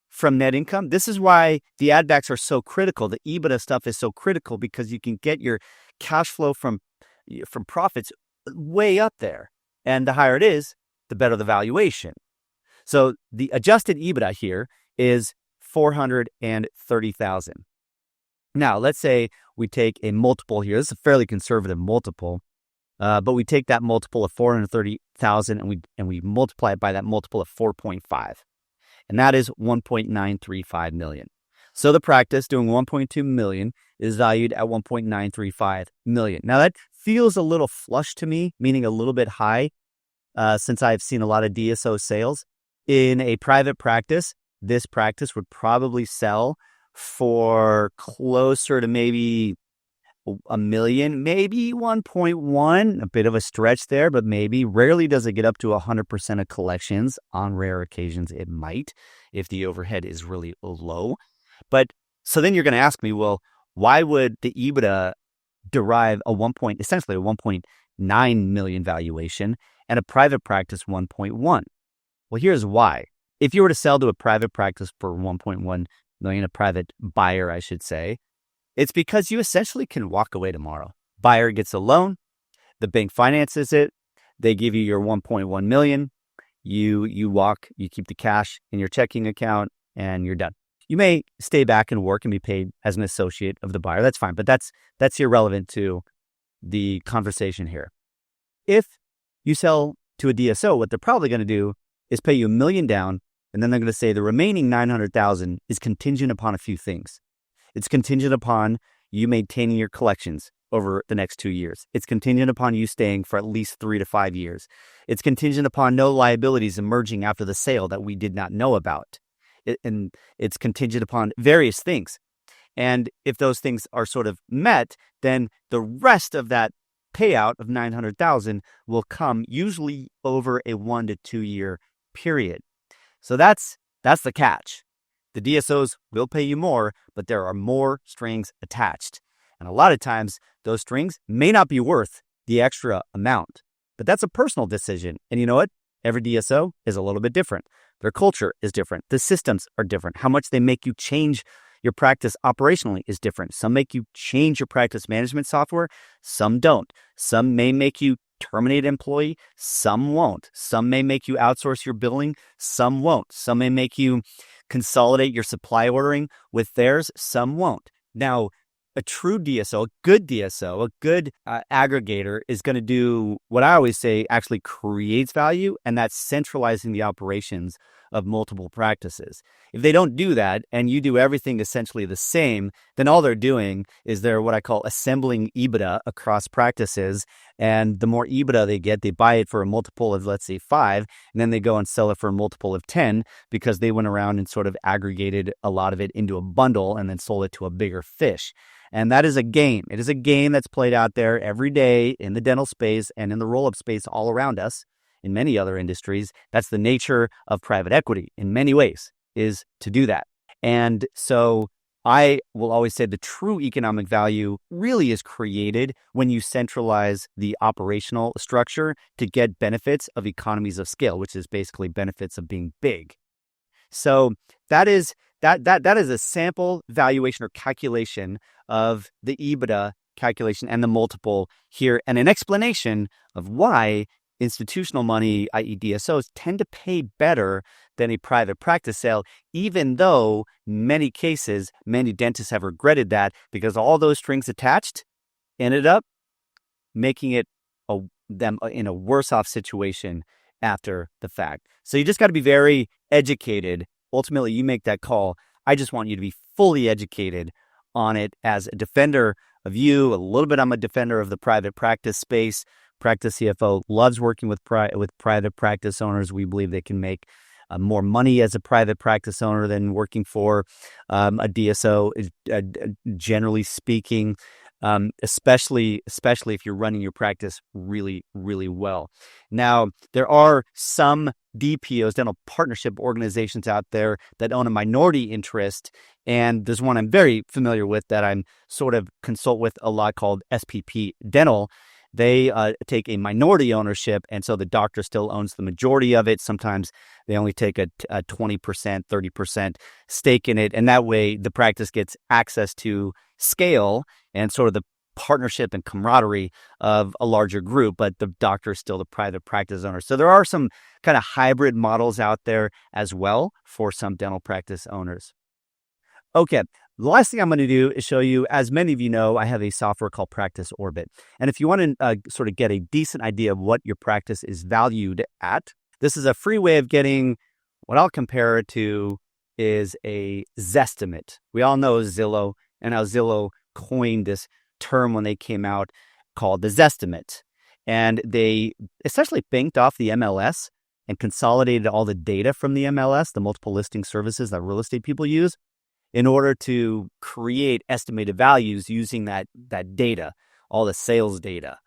A: from net income. This is why the add backs are so critical. The EBITDA stuff is so critical because you can get your cash flow from profits way up there. And the higher it is, the better the valuation. So the adjusted EBITDA here is $430,000. Now, let's say we take a multiple here. This is a fairly conservative multiple, but we take that multiple of $430,000 and we multiply it by that multiple of 4.5, and that is $1.935 million. So the practice doing $1.2 million is valued at $1.935 million. Now that feels a little flush to me, meaning a little bit high, since I've seen a lot of DSO sales. In a private practice, this practice would probably sell for closer to maybe $1 million, maybe 1.1, a bit of a stretch there, but maybe. Rarely does it get up to 100% of collections. On rare occasions, it might if the overhead is really low. But so then you're going to ask me, well, why would the EBITDA derive essentially a 1.9 million valuation and a private practice 1.1? Well, here's why. If you were to sell to a private practice for 1.1 million, a private buyer, I should say, it's because you essentially can walk away tomorrow. Buyer gets a loan, the bank finances it, they give you your 1.1 million, you keep the cash in your checking account, and you're done. You may stay back and work and be paid as an associate of the buyer. That's fine, but that's irrelevant to the conversation here. If you sell to a DSO, what they're probably going to do is pay you $1 million down, and then they're going to say the remaining $900,000 is contingent upon a few things. It's contingent upon you maintaining your collections over the next 2 years. It's contingent upon you staying for at least 3 to 5 years. It's contingent upon no liabilities emerging after the sale that we did not know about. And it's contingent upon various things. And if those things are sort of met, then the rest of that payout of $900,000 will come usually over a 1 to 2 year period. So that's the catch. The DSOs will pay you more, but there are more strings attached. And a lot of times, those strings may not be worth the extra amount. But that's a personal decision. And you know what? Every DSO is a little bit different. Their culture is different. The systems are different. How much they make you change your practice operationally is different. Some make you change your practice management software. Some don't. Some may make you terminate an employee. Some won't. Some may make you outsource your billing. Some won't. Some may make you consolidate your supply ordering with theirs. Some won't. Now, a true DSO, a good aggregator is going to do what I always say actually creates value, and that's centralizing the operations of multiple practices. If they don't do that and you do everything essentially the same, then all they're doing is they're what I call assembling EBITDA across practices. And the more EBITDA they get, they buy it for a multiple of, let's say, 5, and then they go and sell it for a multiple of 10 because they went around and sort of aggregated a lot of it into a bundle and then sold it to a bigger fish. And that is a game. It is a game that's played out there every day in the dental space and in the roll-up space all around us. In many other industries, that's the nature of private equity in many ways, is to do that. And so I will always say the true economic value really is created when you centralize the operational structure to get benefits of economies of scale, which is basically benefits of being big. So that is a sample valuation or calculation of the EBITDA calculation and the multiple here, and an explanation of why institutional money, i.e. DSOs, tend to pay better than a private practice sale, even though many cases, many dentists have regretted that because all those strings attached ended up making it them in a worse off situation after the fact. So you just got to be very educated. Ultimately, you make that call. I just want you to be fully educated on it as a defender of you. A little bit, I'm a defender of the private practice space. Practice CFO loves working with private practice owners. We believe they can make more money as a private practice owner than working for a DSO, generally speaking, especially if you're running your practice really, really well. Now, there are some DPOs, dental partnership organizations out there that own a minority interest. And there's one I'm very familiar with that I'm sort of consult with a lot called SPP Dental. They take a minority ownership, and so the doctor still owns the majority of it. Sometimes they only take a 20%, 30% stake in it, and that way the practice gets access to scale and sort of the partnership and camaraderie of a larger group, but the doctor is still the private practice owner. So there are some kind of hybrid models out there as well for some dental practice owners. Okay, the last thing I'm going to do is show you, as many of you know, I have a software called Practice Orbit. And if you want to sort of get a decent idea of what your practice is valued at, this is a free way of getting what I'll compare it to is a Zestimate. We all know Zillow and how Zillow coined this term when they came out called the Zestimate. And they essentially banked off the MLS and consolidated all the data from the MLS, the multiple listing services that real estate people use, in order to create estimated values using that data, all the sales data.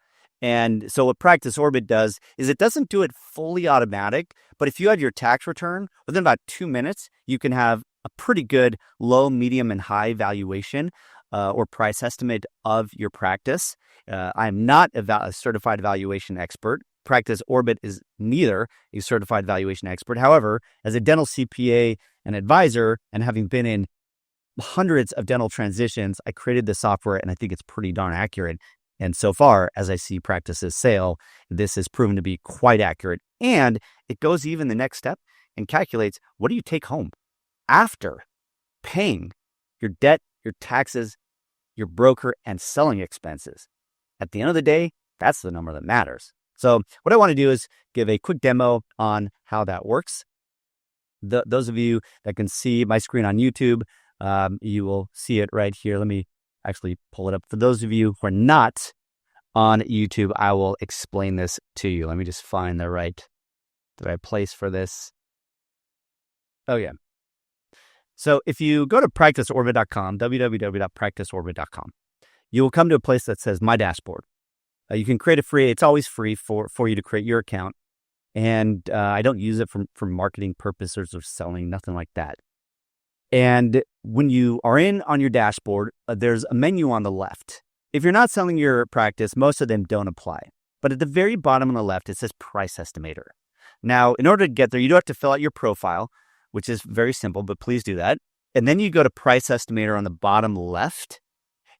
A: And so what Practice Orbit does is it doesn't do it fully automatic, but if you had your tax return, within about 2 minutes, you can have a pretty good low, medium, and high valuation or price estimate of your practice. I am not a certified valuation expert. Practice Orbit is neither a certified valuation expert. However, as a dental CPA and advisor, and having been in hundreds of dental transitions, I created the software and I think it's pretty darn accurate. And so far, as I see practices sale, this has proven to be quite accurate. And it goes even the next step and calculates what do you take home after paying your debt, your taxes, your broker, and selling expenses. At the end of the day, that's the number that matters. So what I want to do is give a quick demo on how that works. Those of you that can see my screen on YouTube, you will see it right here. Let me actually pull it up. For those of you who are not on YouTube, I will explain this to you. Let me just find the right place for this. Oh, yeah. So if you go to practiceorbit.com, www.practiceorbit.com, you will come to a place that says My Dashboard. You can create it free. It's always free for you to create your account. And I don't use it for marketing purposes or selling, nothing like that. And when you are on your dashboard, there's a menu on the left. If you're not selling your practice, most of them don't apply. But at the very bottom on the left, it says Price Estimator. Now, in order to get there, you don't have to fill out your profile, which is very simple, but please do that. And then you go to Price Estimator on the bottom left,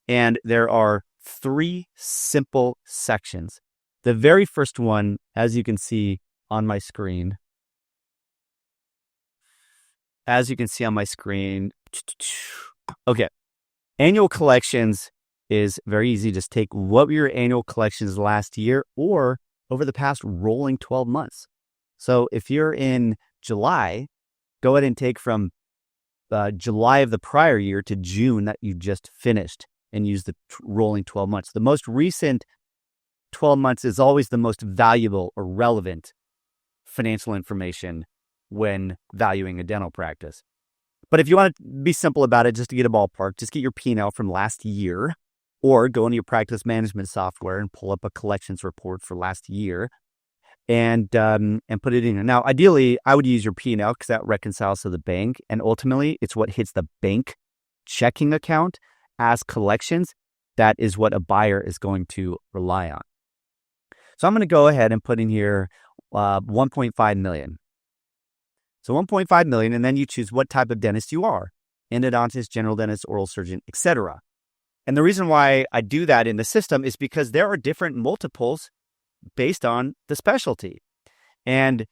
A: and there are 3 simple sections. The very first one, as you can see on my screen, okay, annual collections is very easy. Just take what were your annual collections last year or over the past rolling 12 months. So if you're in July, go ahead and take from July of the prior year to June that you just finished and use the rolling 12 months. The most recent 12 months is always the most valuable or relevant financial information when valuing a dental practice. But if you want to be simple about it, just to get a ballpark, just get your P&L from last year, or go into your practice management software and pull up a collections report for last year and put it in. Now, ideally, I would use your P&L because that reconciles to the bank, and ultimately, it's what hits the bank checking account as collections. That is what a buyer is going to rely on. So I'm going to go ahead and put in here 1.5 million. So 1.5 million, and then you choose what type of dentist you are: endodontist, general dentist, oral surgeon, etc. And the reason why I do that in the system is because there are different multiples based on the specialty. And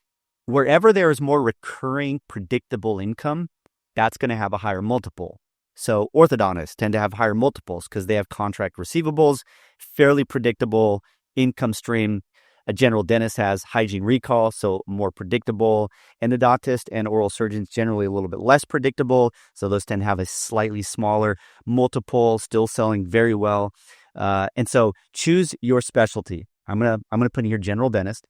A: wherever there is more recurring, predictable income, that's going to have a higher multiple. So orthodontists tend to have higher multiples because they have contract receivables, fairly predictable income stream. A general dentist has hygiene recall, so more predictable. Endodontist and oral surgeons generally a little bit less predictable, so those tend to have a slightly smaller multiple, still selling very well. And so choose your specialty. I'm gonna put in here general dentist,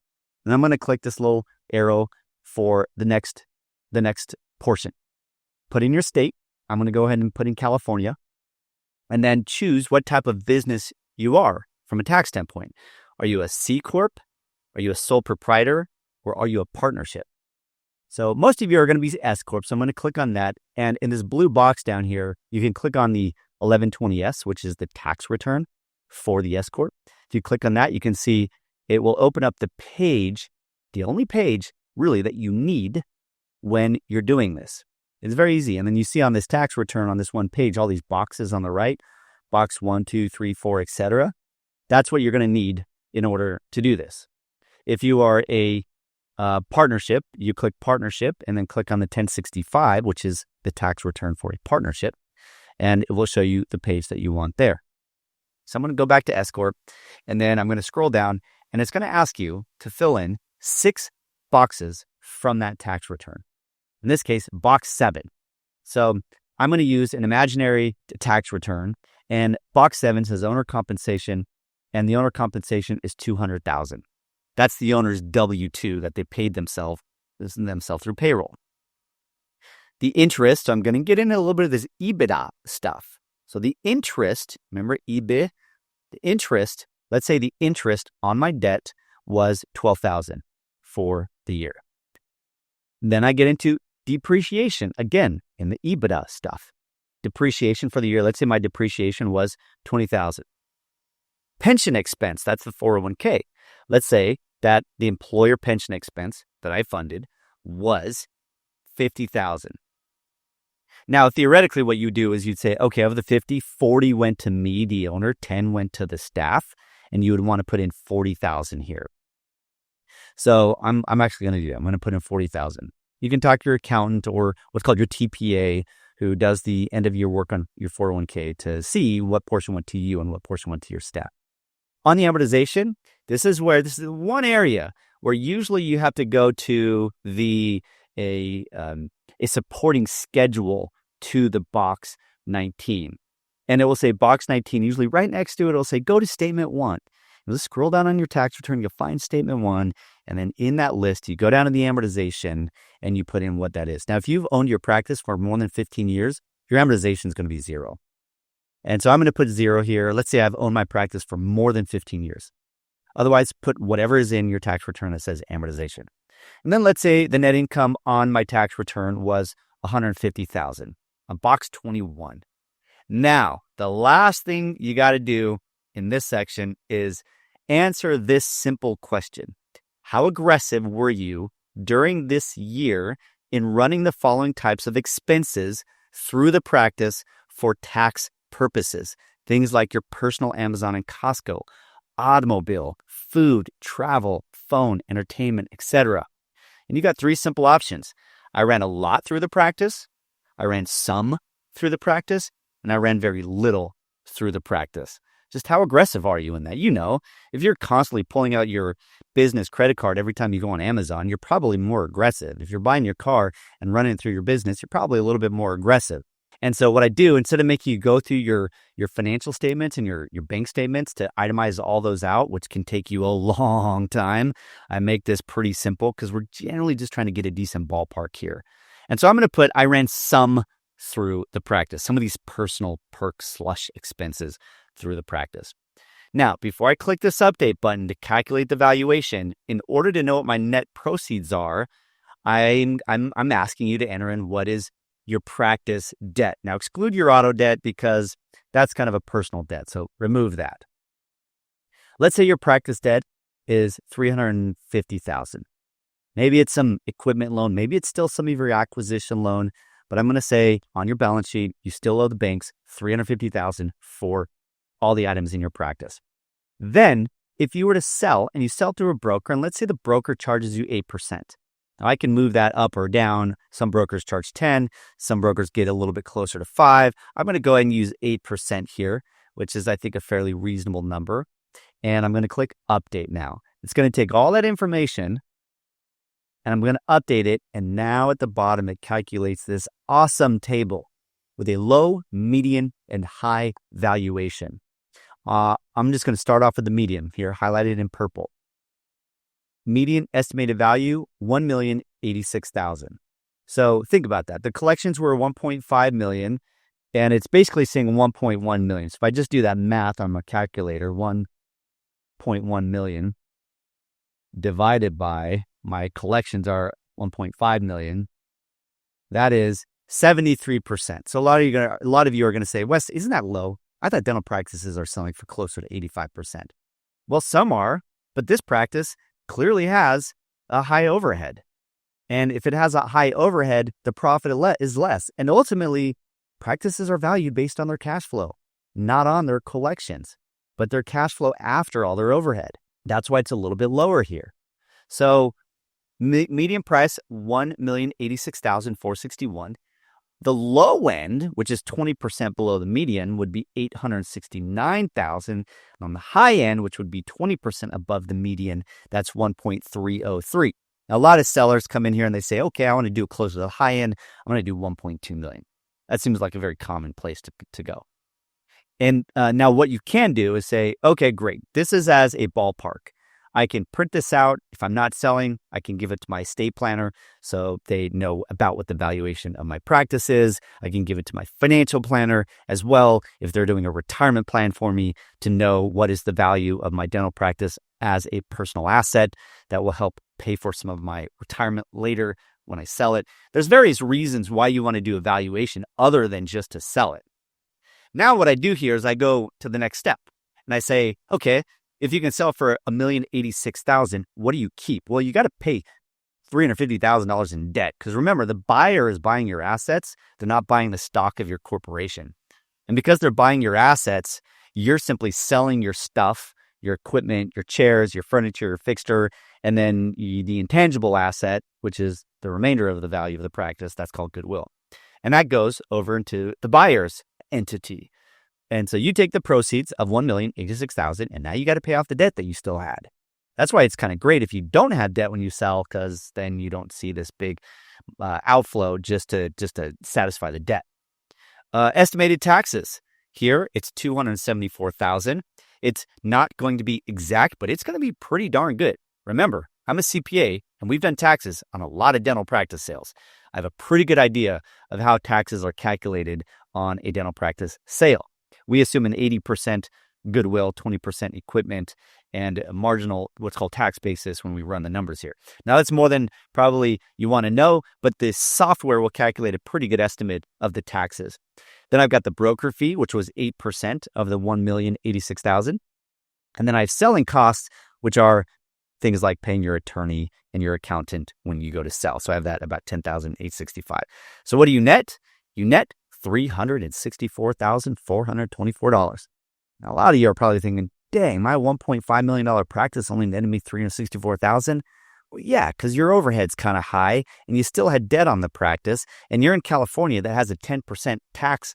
A: and I'm gonna click this little arrow for the next portion. Put in your state. I'm gonna go ahead and put in California, and then choose what type of business you are from a tax standpoint. Are you a C corp? Are you a sole proprietor? Or are you a partnership? So most of you are going to be S corp. So I'm going to click on that, and in this blue box down here, you can click on the 1120S, which is the tax return for the S corp. If you click on that, you can see it will open up the page, the only page really that you need when you're doing this. It's very easy. And then you see on this tax return on this one page, all these boxes on the right, box 1, 2, 3, 4, etc. That's what you're going to need in order to do this. If you are a partnership, you click partnership and then click on the 1065, which is the tax return for a partnership, and it will show you the page that you want there. So I'm going to go back to S Corp, and then I'm going to scroll down, and it's going to ask you to fill in 6 boxes from that tax return. In this case, box 7. So I'm going to use an imaginary tax return, and box 7 says owner compensation, and the owner compensation is $200,000. That's the owner's W-2 that they paid themselves through payroll. The interest, I'm going to get into a little bit of this EBITDA stuff. So the interest, remember EBITDA? The interest, let's say the interest on my debt was $12,000 for the year. Then I get into depreciation, again, in the EBITDA stuff. Depreciation for the year, let's say my depreciation was $20,000. Pension expense, that's the 401k. Let's say that the employer pension expense that I funded was $50,000. Now, theoretically, what you do is you'd say, okay, of the 50, 40 went to me, the owner, 10 went to the staff, and you would want to put in 40,000 here. So I'm actually going to do that. I'm going to put in 40,000. You can talk to your accountant or what's called your TPA, who does the end of year work on your 401k to see what portion went to you and what portion went to your staff. On the amortization, this is one area where usually you have to go to a supporting schedule to the box 19. And it will say box 19, usually right next to it, it'll say go to statement 1. You'll just scroll down on your tax return, you'll find statement 1, and then in that list, you go down to the amortization and you put in what that is. Now, if you've owned your practice for more than 15 years, your amortization is going to be 0. And so I'm going to put 0 here. Let's say I've owned my practice for more than 15 years. Otherwise, put whatever is in your tax return that says amortization. And then let's say the net income on my tax return was $150,000 on box 21. Now, the last thing you got to do in this section is answer this simple question. How aggressive were you during this year in running the following types of expenses through the practice for tax purposes? Things like your personal Amazon and Costco, automobile, food, travel, phone, entertainment, etc. And you got 3 simple options. I ran a lot through the practice, I ran some through the practice, and I ran very little through the practice. Just how aggressive are you in that? You know, if you're constantly pulling out your business credit card every time you go on Amazon, you're probably more aggressive. If you're buying your car and running it through your business, you're probably a little bit more aggressive. And so what I do, instead of making you go through your financial statements and your bank statements to itemize all those out, which can take you a long time, I make this pretty simple because we're generally just trying to get a decent ballpark here. And so I'm going to put, I ran some through the practice, some of these personal perk/expenses through the practice. Now, before I click this update button to calculate the valuation, in order to know what my net proceeds are, I'm asking you to enter in what is your practice debt. Now, exclude your auto debt because that's kind of a personal debt, so remove that. Let's say your practice debt is $350,000. Maybe it's some equipment loan, maybe it's still some of your acquisition loan, but I'm going to say on your balance sheet, you still owe the banks $350,000 for all the items in your practice. Then, if you were to sell and you sell through a broker, and let's say the broker charges you 8%. Now, I can move that up or down. Some brokers charge 10. Some brokers get a little bit closer to 5. I'm going to go ahead and use 8% here, which is, I think, a fairly reasonable number. And I'm going to click Update now. It's going to take all that information, and I'm going to update it. And now at the bottom, it calculates this awesome table with a low, median, and high valuation. I'm just going to start off with the median here, highlighted in purple. Median estimated value, $1,086,000. So think about that. The collections were 1.5 million, and it's basically saying 1.1 million. So if I just do that math on my calculator, 1.1 million divided by my collections are 1.5 million, that is 73%. So a lot of you are going to say, Wes, isn't that low? I thought dental practices are selling for closer to 85%. Well, some are, but this practice clearly has a high overhead. And if it has a high overhead, the profit is less. And ultimately, practices are valued based on their cash flow, not on their collections, but their cash flow after all their overhead. That's why it's a little bit lower here. So median price, $1,086,461. The low end, which is 20% below the median, would be $869,000. And on the high end, which would be 20% above the median, that's $1.303. Now, a lot of sellers come in here and they say, okay, I want to do it closer to the high end. I'm going to do $1.2 million. That seems like a very common place to go. And now what you can do is say, okay, great. This is as a ballpark. I can print this out. If I'm not selling, I can give it to my estate planner so they know about what the valuation of my practice is. I can give it to my financial planner as well if they're doing a retirement plan for me to know what is the value of my dental practice as a personal asset that will help pay for some of my retirement later when I sell it. There's various reasons why you want to do a valuation other than just to sell it. Now what I do here is I go to the next step and I say, okay, if you can sell for $1,086,000, what do you keep? Well, you got to pay $350,000 in debt because remember, the buyer is buying your assets. They're not buying the stock of your corporation. And because they're buying your assets, you're simply selling your stuff, your equipment, your chairs, your furniture, your fixture, and then the intangible asset, which is the remainder of the value of the practice, that's called goodwill. And that goes over into the buyer's entity. And so you take the proceeds of $1,086,000, and now you got to pay off the debt that you still had. That's why it's kind of great if you don't have debt when you sell, because then you don't see this big outflow just to satisfy the debt. Estimated taxes. Here, it's $274,000. It's not going to be exact, but it's going to be pretty darn good. Remember, I'm a CPA, and we've done taxes on a lot of dental practice sales. I have a pretty good idea of how taxes are calculated on a dental practice sale. We assume an 80% goodwill, 20% equipment, and a marginal, what's called tax basis when we run the numbers here. Now, that's more than probably you want to know, but this software will calculate a pretty good estimate of the taxes. Then I've got the broker fee, which was 8% of the $1,086,000. And then I have selling costs, which are things like paying your attorney and your accountant when you go to sell. So I have that about $10,865. So what do you net? You net $364,424. Now, a lot of you are probably thinking, dang, my $1.5 million practice only netted me $364,000. Well, yeah, because your overhead's kind of high and you still had debt on the practice and you're in California that has a 10% tax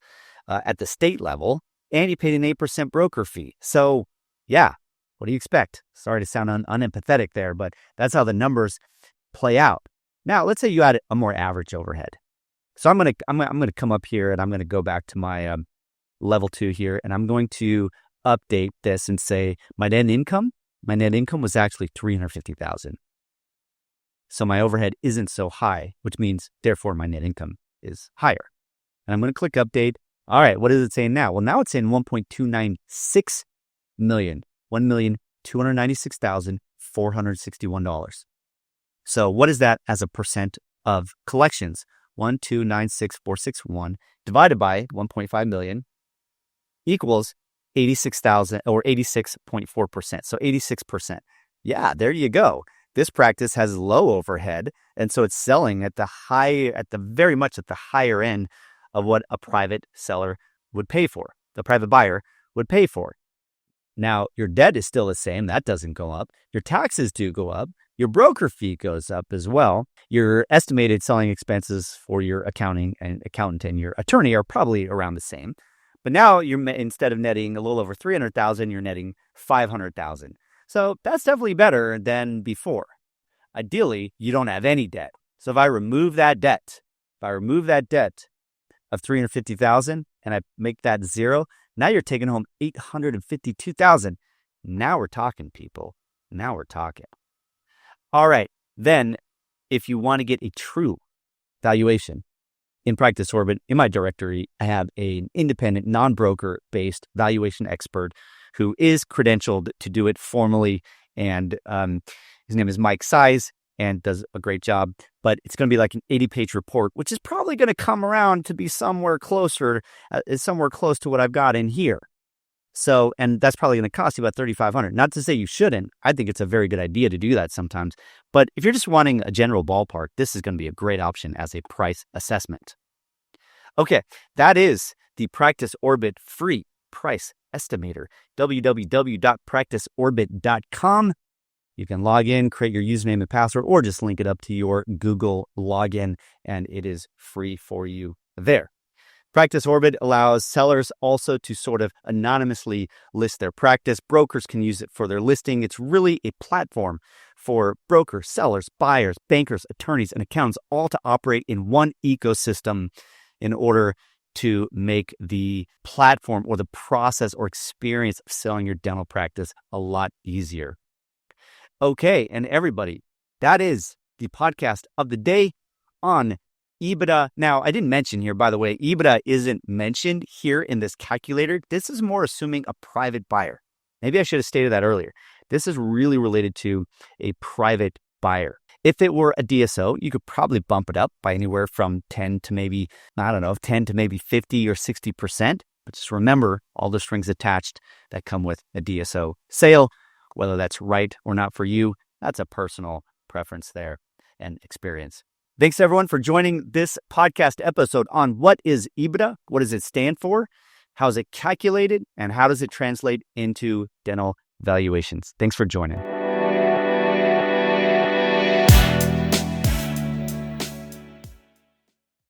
A: at the state level and you paid an 8% broker fee. So yeah, what do you expect? Sorry to sound unempathetic there, but that's how the numbers play out. Now, let's say you had a more average overhead. So I'm gonna come up here and I'm gonna go back to my level 2 here, and I'm going to update this and say my net income was actually $350,000. So my overhead isn't so high, which means therefore my net income is higher. And I'm going to click update. All right, what is it saying now? Well, now it's saying $1.296 million, $1,296,461. So what is that as a percent of collections? 1,296,461 divided by 1.5 million equals 86,000 or 86.4%. So 86%. Yeah, there you go. This practice has low overhead, and so it's selling at the very much at the higher end of what a private seller would pay for, the private buyer would pay for. Now, your debt is still the same. That doesn't go up. Your taxes do go up. Your broker fee goes up as well. Your estimated selling expenses for your accountant and your attorney are probably around the same. But now instead of netting a little over $300,000, you're netting $500,000. So that's definitely better than before. Ideally, you don't have any debt. So if I remove that debt of $350,000 and I make that zero, Now you're taking home $852,000. Now we're talking, people. Now we're talking. All right. Then if you want to get a true valuation in Practice Orbit, in my directory, I have an independent, non-broker based valuation expert who is credentialed to do it formally. And his name is Mike Size and does a great job. But it's going to be like an 80-page report, which is probably going to come around to be somewhere close to what I've got in here. So, and that's probably going to cost you about $3,500. Not to say you shouldn't. I think it's a very good idea to do that sometimes. But if you're just wanting a general ballpark, this is going to be a great option as a price assessment. Okay, that is the Practice Orbit free price estimator, www.practiceorbit.com. You can log in, create your username and password, or just link it up to your Google login, and it is free for you there. Practice Orbit allows sellers also to sort of anonymously list their practice. Brokers can use it for their listing. It's really a platform for brokers, sellers, buyers, bankers, attorneys, and accountants all to operate in one ecosystem in order to make the platform or the process or experience of selling your dental practice a lot easier. Okay, and everybody, that is the podcast of the day on EBITDA. Now, I didn't mention here, by the way, EBITDA isn't mentioned here in this calculator. This is more assuming a private buyer. Maybe I should have stated that earlier. This is really related to a private buyer. If it were a DSO, you could probably bump it up by anywhere from 10 to maybe 50 or 60%. But just remember all the strings attached that come with a DSO sale. Whether that's right or not for you, that's a personal preference there and experience. Thanks, everyone, for joining this podcast episode on what is EBITDA, what does it stand for, how is it calculated, and how does it translate into dental valuations. Thanks for joining.